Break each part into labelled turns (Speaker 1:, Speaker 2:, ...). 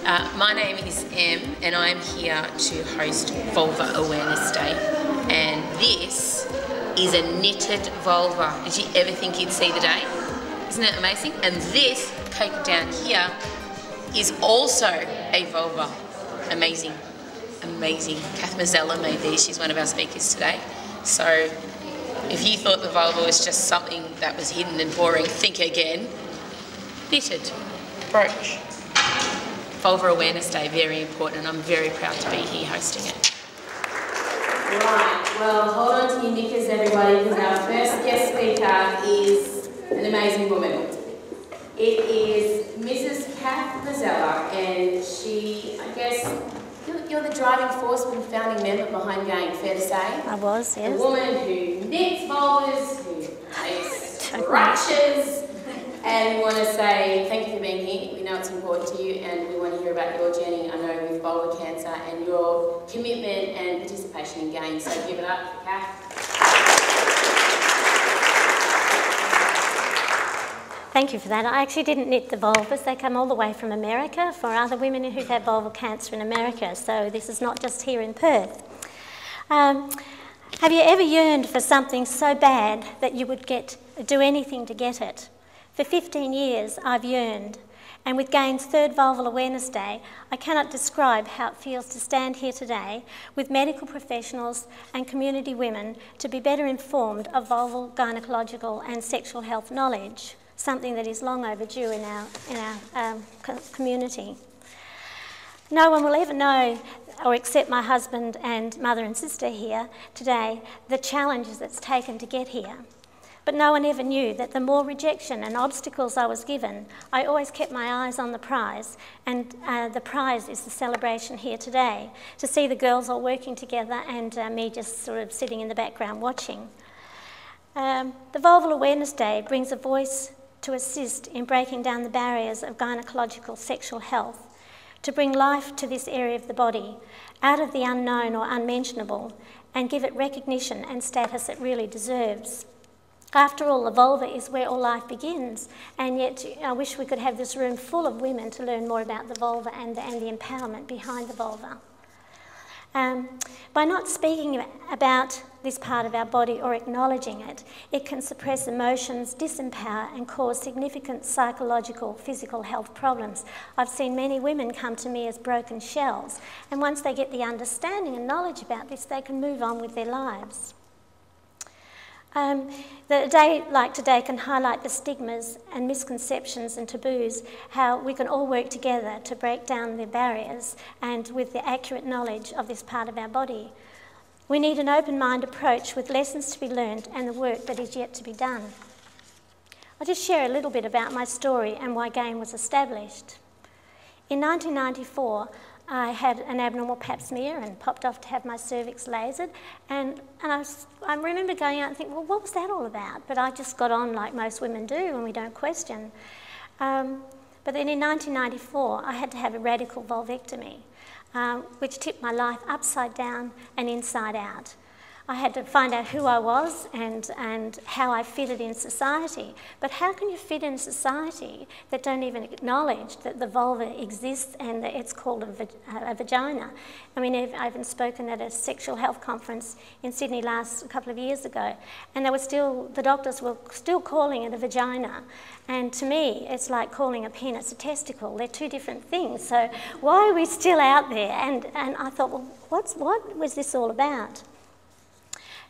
Speaker 1: My name is Em and I'm here to host Vulva Awareness Day, and this is a knitted vulva. Did you ever think you'd see the day? Isn't it amazing? And this cake down here is also a vulva. Amazing, amazing. Kath Mazzella made these. She's one of our speakers today. So if you thought the vulva was just something that was hidden and boring, think again. Knitted brooch. Vulva Awareness Day, very important, and I'm very proud to be here hosting it.
Speaker 2: Right, well, hold on to your knickers, everybody, because our first guest speaker is an amazing woman. It is Mrs. Kath Mazzella, and she, I guess, you're the driving force and founding member behind Gynae, fair to say?
Speaker 3: I was, yes.
Speaker 2: A woman who knits vulvas, who takes scratches, and we want to say thank you for being here. We know it's important to you, and we want to hear about your journey, I know, with vulvar cancer and your commitment and participation in Gynae. So give it up for Kath.
Speaker 3: Thank you for that. I actually didn't knit the vulvas. They come all the way from America for other women who've had vulval cancer in America. So this is not just here in Perth. Have you ever yearned for something so bad that you would do anything to get it? For 15 years, I've yearned. And with Gynae's third Vulval Awareness Day, I cannot describe how it feels to stand here today with medical professionals and community women to be better informed of vulval, gynecological and sexual health knowledge, something that is long overdue in our community. No one will ever know, or except my husband and mother and sister here today, the challenges it's taken to get here. But no one ever knew that the more rejection and obstacles I was given, I always kept my eyes on the prize, and the prize is the celebration here today, to see the girls all working together and me just sort of sitting in the background watching. The Vulval Awareness Day brings a voice to assist in breaking down the barriers of gynecological sexual health, to bring life to this area of the body, out of the unknown or unmentionable, and give it recognition and status it really deserves. After all, the vulva is where all life begins, and yet I wish we could have this room full of women to learn more about the vulva and the empowerment behind the vulva. By not speaking about this part of our body or acknowledging it, it can suppress emotions, disempower and cause significant psychological, physical health problems. I've seen many women come to me as broken shells, and once they get the understanding and knowledge about this, they can move on with their lives. The day like today can highlight the stigmas and misconceptions and taboos, how we can all work together to break down the barriers and with the accurate knowledge of this part of our body. We need an open-mind approach with lessons to be learned and the work that is yet to be done. I'll just share a little bit about my story and why Gynae was established. In 1994, I had an abnormal pap smear and popped off to have my cervix lasered, and I remember going out and thinking, well, what was that all about? But I just got on like most women do when we don't question. But then in 1994, I had to have a radical vulvectomy, which tipped my life upside down and inside out. I had to find out who I was and how I fitted in society. But how can you fit in society that don't even acknowledge that the vulva exists and that it's called a vagina? I mean, I've even spoken at a sexual health conference in Sydney a couple of years ago, and the doctors were still calling it a vagina. And to me, it's like calling a penis a testicle. They're two different things. So why are we still out there? And I thought, well, what was this all about?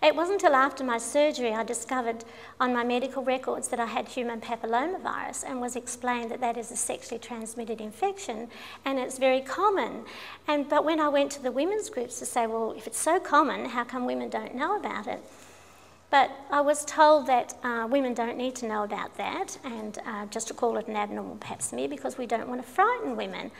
Speaker 3: It wasn't until after my surgery I discovered on my medical records that I had human papillomavirus and was explained that that is a sexually transmitted infection and it's very common. But when I went to the women's groups to say, well, if it's so common, how come women don't know about it? But I was told that women don't need to know about that and just to call it an abnormal pap smear because we don't want to frighten women.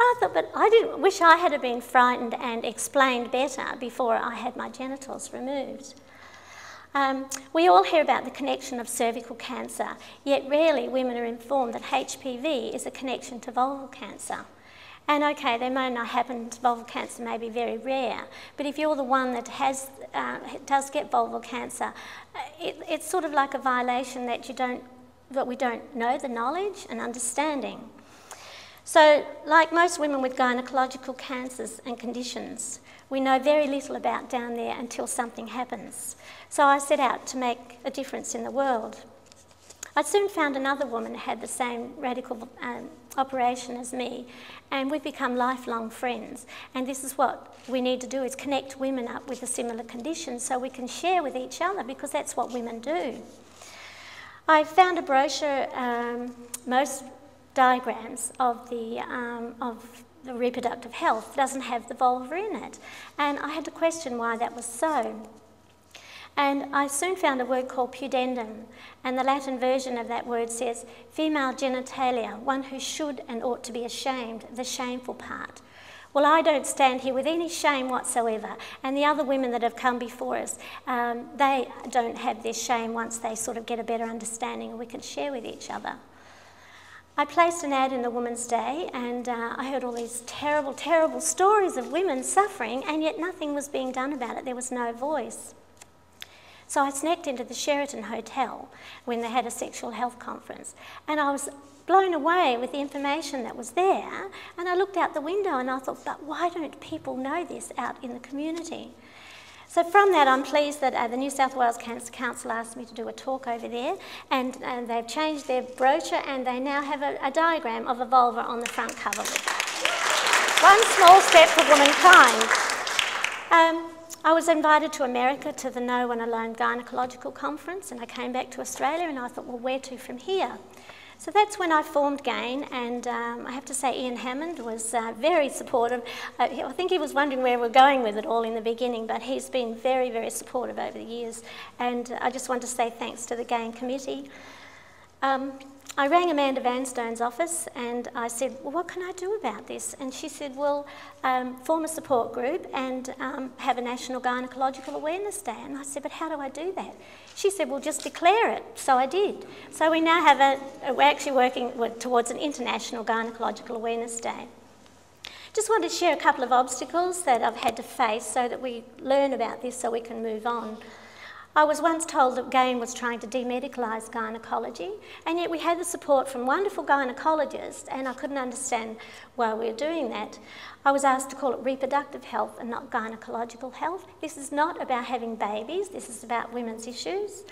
Speaker 3: I thought, but I wish I had been frightened and explained better before I had my genitals removed. We all hear about the connection of cervical cancer, yet rarely women are informed that HPV is a connection to vulval cancer. And okay, they may not happen, vulval cancer may be very rare, but if you're the one that does get vulval cancer, it's sort of like a violation that we don't know the knowledge and understanding. So, like most women with gynecological cancers and conditions, we know very little about down there until something happens. So I set out to make a difference in the world. I soon found another woman who had the same radical operation as me, and we've become lifelong friends. And this is what we need to do, is connect women up with a similar condition so we can share with each other, because that's what women do. I found a brochure, most diagrams of the reproductive health doesn't have the vulva in it. And I had to question why that was so. And I soon found a word called pudendum, and the Latin version of that word says female genitalia, one who should and ought to be ashamed, the shameful part. Well, I don't stand here with any shame whatsoever, and the other women that have come before us, they don't have this shame once they sort of get a better understanding and we can share with each other. I placed an ad in the Women's Day, and I heard all these terrible, terrible stories of women suffering, and yet nothing was being done about it. There was no voice. So I sneaked into the Sheraton Hotel when they had a sexual health conference, and I was blown away with the information that was there, and I looked out the window and I thought, but why don't people know this out in the community? So from that, I'm pleased that the New South Wales Cancer Council asked me to do a talk over there, and they've changed their brochure, and they now have a diagram of a vulva on the front cover. One small step for womankind. I was invited to America to the No One Alone Gynecological Conference, and I came back to Australia, and I thought, well, where to from here? So that's when I formed Gynae, and I have to say Ian Hammond was very supportive. I think he was wondering where we're going with it all in the beginning, but he's been very, very supportive over the years, and I just want to say thanks to the Gynae committee. I rang Amanda Vanstone's office and I said, well, what can I do about this? And she said, well, form a support group and have a National Gynecological Awareness Day. And I said, but how do I do that? She said, well, just declare it. So I did. So we now have we're actually working towards an International Gynecological Awareness Day. Just wanted to share a couple of obstacles that I've had to face so that we learn about this so we can move on. I was once told that Gynae was trying to demedicalise gynecology, and yet we had the support from wonderful gynecologists, and I couldn't understand why we were doing that. I was asked to call it reproductive health and not gynecological health. This is not about having babies, this is about women's issues.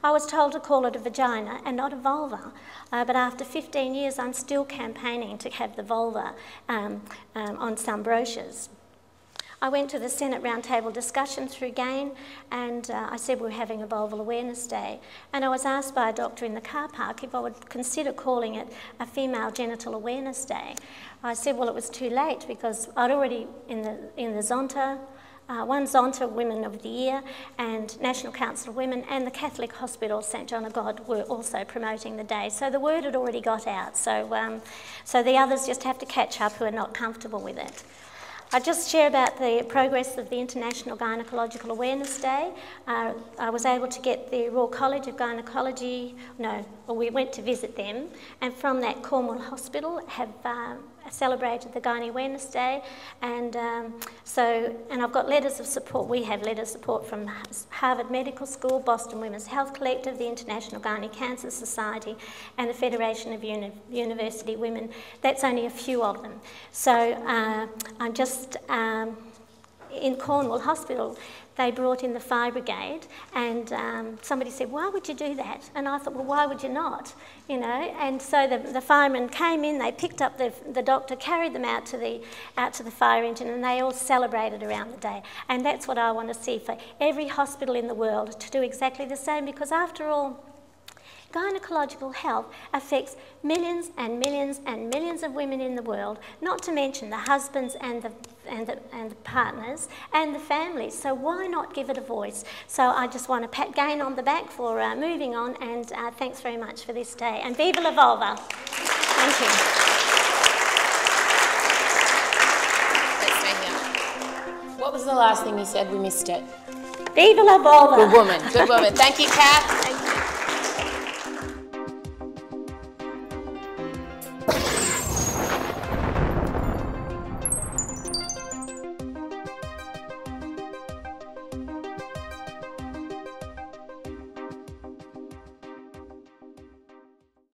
Speaker 3: I was told to call it a vagina and not a vulva, but after 15 years I'm still campaigning to have the vulva on some brochures. I went to the Senate roundtable discussion through Gynae, and I said we were having a Vulval Awareness Day, and I was asked by a doctor in the car park if I would consider calling it a Female Genital Awareness Day. I said, well, it was too late because I'd already, in the Zonta, one Zonta Women of the Year and National Council of Women and the Catholic Hospital St John of God were also promoting the day. So the word had already got out, so the others just have to catch up who are not comfortable with it. I'll just share about the progress of the International Gynecological Awareness Day. I was able to get the Royal College of Gynecology, we went to visit them, and from that Cornwall Hospital have celebrated the Gynae Awareness Day, and I've got letters of support. We have letters of support from Harvard Medical School, Boston Women's Health Collective, the International Gynae Cancer Society, and the Federation of University Women. That's only a few of them. So I'm just in Cornwall Hospital, they brought in the fire brigade, and somebody said, why would you do that? And I thought, well, why would you not? You know, and so the firemen came in, they picked up the doctor, carried them out to the fire engine, and they all celebrated around the day. And that's what I want to see for every hospital in the world, to do exactly the same, because after all, gynecological health affects millions and millions and millions of women in the world, not to mention the husbands and the partners and the families. So why not give it a voice? So I just want to pat Gynae on the back for moving on, and thanks very much for this day. And viva la vulva. Thank you.
Speaker 1: Let's stay here. What was the last thing you said? We missed it.
Speaker 3: Viva la vulva.
Speaker 1: Good woman. Good woman. Thank you, Kath.